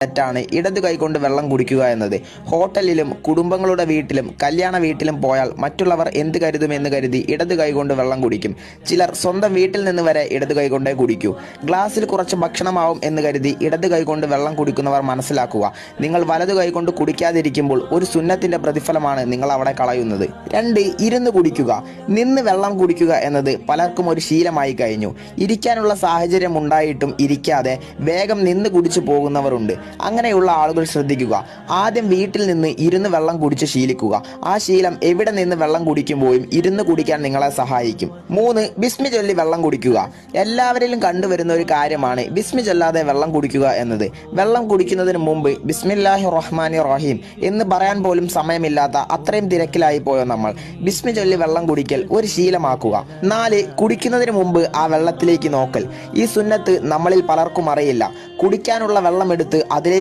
തെറ്റാണ് ഇടതു കൈകൊണ്ട് വെള്ളം കുടിക്കുക എന്നത്. ഹോട്ടലിലും കുടുംബങ്ങളുടെ വീട്ടിലും കല്യാണ വീട്ടിലും പോയാൽ മറ്റുള്ളവർ എന്ത് കരുതുമെന്ന് കരുതി ഇടതു കൈകൊണ്ട് വെള്ളം കുടിക്കും. ചിലർ സ്വന്തം വീട്ടിൽ നിന്ന് വരെ ഇടതു കൈകൊണ്ടേ കുടിക്കൂ. ഗ്ലാസ്സിൽ കുറച്ച് ഭക്ഷണമാവും എന്ന് കരുതി ഇടതു കൈകൊണ്ട് വെള്ളം കുടിക്കുന്നവർ മനസ്സിലാക്കുക, നിങ്ങൾ വലതു കൈകൊണ്ട് കുടിക്കാതിരിക്കുമ്പോൾ ഒരു സുന്നത്തിന്റെ പ്രതിഫലമാണ് നിങ്ങൾ അവിടെ കളയുന്നത്. 2. ഇരുന്ന് കുടിക്കുക. നിന്ന് വെള്ളം കുടിക്കുക എന്നത് പലർക്കും ഒരു ശീലമായി കഴിഞ്ഞു. ഇരിക്കാനുള്ള സാഹചര്യം ഉണ്ടായിട്ടും ഇരിക്കാതെ വേഗം നിന്ന് കുടിച്ചു പോകുന്നവരുണ്ട്. അങ്ങനെയുള്ള ആളുകൾ ശ്രദ്ധിക്കുക, ആദ്യം വീട്ടിൽ നിന്ന് ഇരുന്ന് വെള്ളം കുടിച്ച് ശീലിക്കുക. ആ ശീലം എവിടെ നിന്ന് വെള്ളം കുടിക്കുമ്പോഴും ഇരുന്ന് കുടിക്കാൻ നിങ്ങളെ സഹായിക്കും. 3. ബിസ്മി ചൊല്ലി വെള്ളം കുടിക്കുക. എല്ലാവരിലും കണ്ടുവരുന്ന ഒരു കാര്യമാണ് ബിസ്മി ചൊല്ലാതെ വെള്ളം കുടിക്കുക എന്നത്. വെള്ളം കുടിക്കുന്നതിന് മുമ്പ് ബിസ്മില്ലാഹിർ റഹ്മാനിർ റഹീം എന്ന് പറയാൻ പോലും സമയമില്ലാത്ത അത്രയും തിരക്കിലായി പോയോ നമ്മൾ. ബിസ്മി ചൊല്ലി വെള്ളം കുടിക്കൽ ഒരു ശീലമാക്കുക. 4. കുടിക്കുന്നതിന് മുമ്പ് ആ വെള്ളത്തിലേക്ക് നോക്കൽ. ഈ സുന്നത്ത് നമ്മളിൽ പലർക്കും അറിയില്ല. കുടിക്കാനുള്ള വെള്ളം എടുത്ത് അതിലേക്ക്